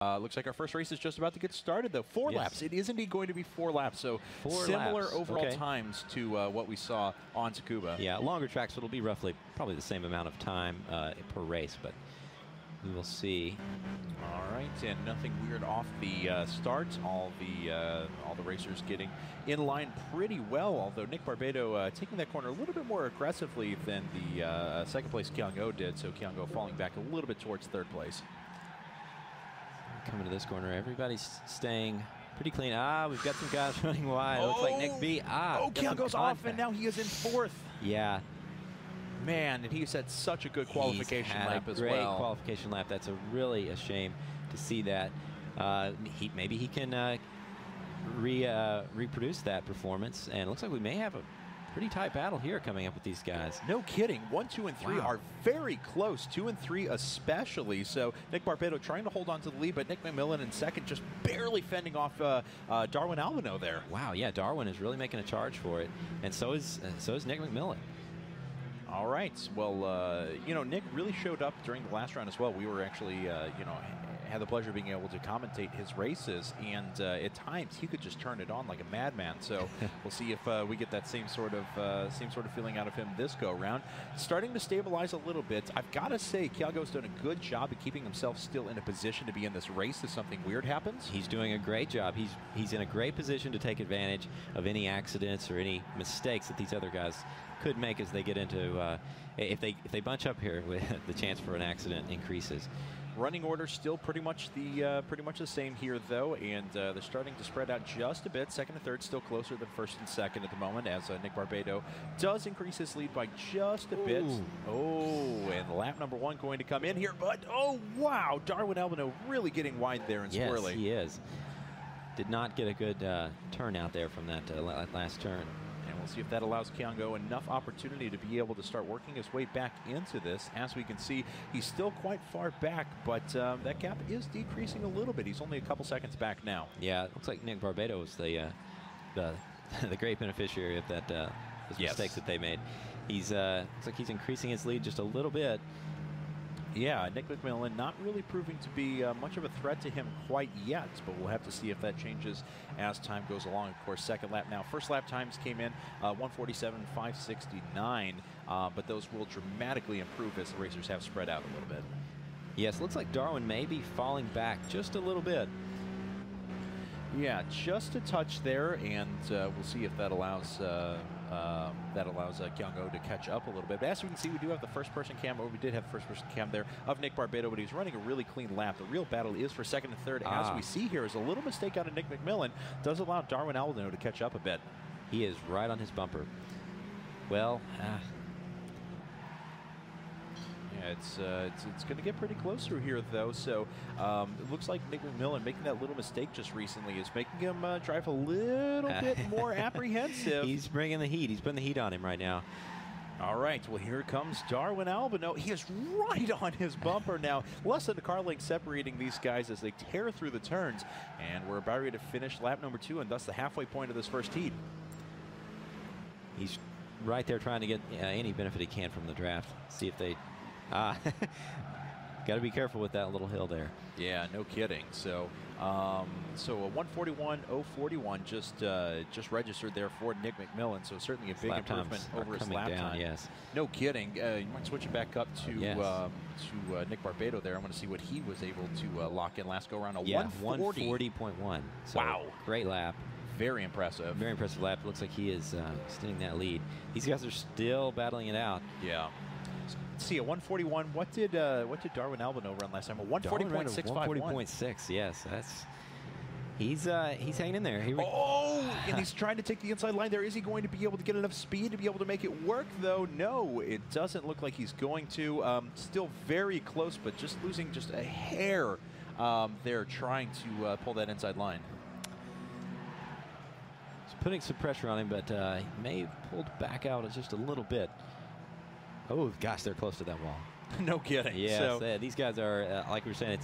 Looks like our first race is just about to get started, though. Four laps. It is indeed going to be 4 laps, so similar overall times to what we saw on Tsukuba. Yeah, longer tracks, so it'll be probably the same amount of time per race, but we will see. All right, and nothing weird off the start. All the racers getting in line pretty well, although Nick Barbado taking that corner a little bit more aggressively than the second place Kyung-Oh did, so Kyung-Oh falling back a little bit towards third place. Coming to this corner, everybody's staying pretty clean. We've got some guys running wide. Looks like Nick B. Kyung-Oh's off, and now he is in 4th. Yeah. Man, and he's had such a good qualification lap as well. Great qualification lap. That's really a shame to see that. Maybe he can reproduce that performance, and it looks like we may have a pretty tight battle here coming up with these guys. No kidding. 1, 2, and 3 are very close. 2 and 3 especially. So Nick Barbado trying to hold on to the lead, but Nick McMillan in second, just barely fending off Darwin Albino there. Wow, yeah, Darwin is really making a charge for it, and so is Nick McMillan. All right. Well, Nick really showed up during the last round as well. We were actually, had the pleasure of being able to commentate his races, and at times he could just turn it on like a madman. So we'll see if we get that same sort of feeling out of him this go around. Starting to stabilize a little bit. I've got to say, Kyogo's done a good job of keeping himself still in a position to be in this race if something weird happens. He's doing a great job. He's in a great position to take advantage of any accidents or any mistakes that these other guys could make as they get into if they bunch up here, the chance for an accident increases. Running order still pretty much the same here, though, and they're starting to spread out just a bit. Second and third still closer than first and second at the moment, as Nick Barbado does increase his lead by just a bit. Oh, and lap number 1 going to come in here, but oh wow, Darwin Albino really getting wide there and squirrely. Yes, he is. Did not get a good turn out there from that last turn. And we'll see if that allows Kyung-Oh enough opportunity to be able to start working his way back into this. As we can see, he's still quite far back, but that gap is decreasing a little bit. He's only a couple seconds back now. Yeah, it looks like Nick Barbado was the great beneficiary of that those mistakes that they made. He's looks like he's increasing his lead just a little bit. Yeah, Nick McMillan not really proving to be much of a threat to him quite yet, but we'll have to see if that changes as time goes along. Of course, second lap now. First lap times came in 1:47.569, but those will dramatically improve as the racers have spread out a little bit. Yes, looks like Darwin may be falling back just a little bit. Yeah, just a touch there, and we'll see if that allows Kyung-Oh to catch up a little bit. But as we can see, we do have the first-person cam, or we did have first-person cam there of Nick Barbado, but he's running a really clean lap. The real battle is for second and third. As we see here, is a little mistake out of Nick McMillan. Does allow Darwin Albino to catch up a bit. He is right on his bumper. Well, yeah, it's going to get pretty close through here, though. So it looks like Nick McMillan making that little mistake just recently is making him drive a little bit more apprehensive. He's bringing the heat. He's putting the heat on him right now. All right, well, here comes Darwin Albino. He is right on his bumper now. Less than a car length separating these guys as they tear through the turns. And we're about ready to finish lap number 2, and thus the halfway point of this first heat. He's right there trying to get any benefit he can from the draft. See if they... got to be careful with that little hill there. Yeah, no kidding. So, so a 1:41.041 just registered there for Nick McMillan. So certainly a big improvement over his lap time. Yes, no kidding. You might switch it back up to Nick Barbado there. I want to see what he was able to lock in last go around. A 140.1. So wow, great lap. Very impressive. Very impressive lap. Looks like he is extending that lead. These guys are still battling it out. Yeah. Let's see, a 141. What did Darwin Albino run last time? A 140.651. 140.6. Yes, he's hanging in there. And he's trying to take the inside line there. Is he going to be able to get enough speed to be able to make it work, though? No, it doesn't look like he's going to. Still very close, but just losing just a hair there, trying to pull that inside line. It's putting some pressure on him, but he may have pulled back out just a little bit. Oh gosh, they're close to that wall. No kidding. Yeah, so these guys are like we were saying.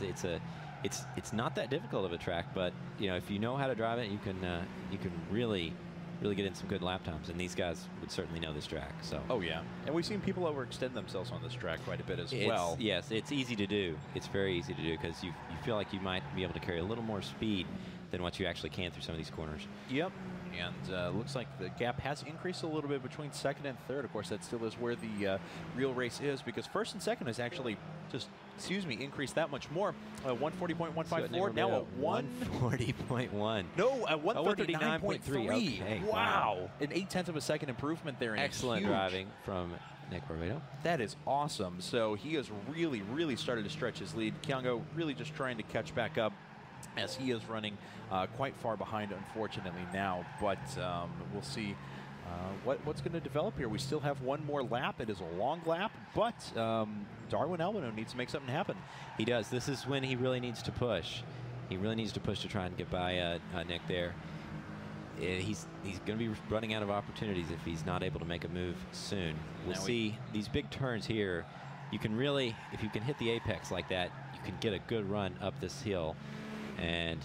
It's not that difficult of a track, but if you know how to drive it, you can really really get in some good lap times. And these guys would certainly know this track. So. Oh, yeah. And we've seen people overextend themselves on this track quite a bit as well. Yes, it's easy to do. It's very easy to do because you feel like you might be able to carry a little more speed than what you actually can through some of these corners. Yep. And looks like the gap has increased a little bit between second and third. Of course, that still is where the real race is, because first and second has actually just, increased that much more. 140.154, now a 140.1. No, a 139.3. Okay, wow. An 0.8 of a second improvement there. Excellent driving from Nick Barbado. That is awesome. So he has really, really started to stretch his lead. Kyungo really just trying to catch back up, as he is running quite far behind, unfortunately, now. But we'll see what's going to develop here. We still have one more lap. It is a long lap, but Darwin Albino needs to make something happen. He does. This is when he really needs to push. He really needs to push to try and get by Nick there. He's going to be running out of opportunities if he's not able to make a move soon. We'll see these big turns here. You can really, if you can hit the apex like that, you can get a good run up this hill. And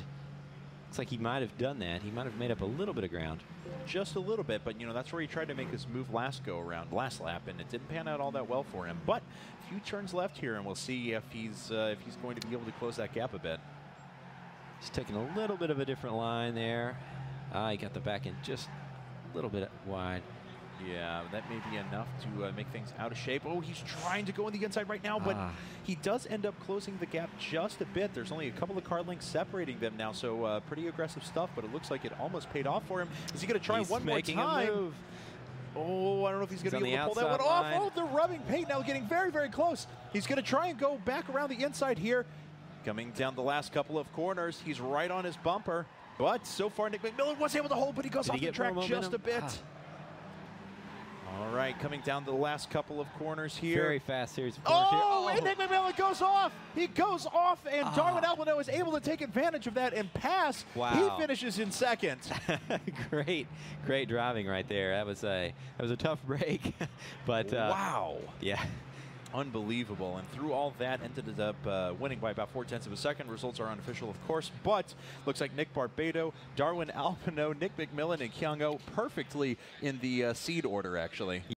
looks like he might have done that. He might have made up a little bit of ground. Just a little bit, but that's where he tried to make his move last lap, and it didn't pan out all that well for him. But a few turns left here, and we'll see if he's going to be able to close that gap a bit. He's taking a little bit of a different line there. He got the back end just a little bit wide. Yeah, that may be enough to make things out of shape. Oh, he's trying to go on the inside right now, but he does end up closing the gap just a bit. There's only a couple of car lengths separating them now, so pretty aggressive stuff, but it looks like it almost paid off for him. Is he going to try one more time? A move. Oh, I don't know if he's going to be able to pull that one off. Oh, the rubbing paint now getting very, very close. He's going to try and go back around the inside here. Coming down the last couple of corners, he's right on his bumper. But so far, Nick McMillan was able to hold, but he goes off the track just a bit. All right, coming down to the last couple of corners here. Very fast series of corners here. Oh, and Nick McMillan goes off. He goes off, and Darwin Albino is able to take advantage of that and pass. Wow. He finishes in second. Great driving right there. That was a tough break, but wow. Yeah. Unbelievable. And through all that, ended up winning by about 0.4 of a second. Results are unofficial, of course, but looks like Nick Barbado, Darwin Albino, Nick McMillan, and Kyungo perfectly in the seed order, actually.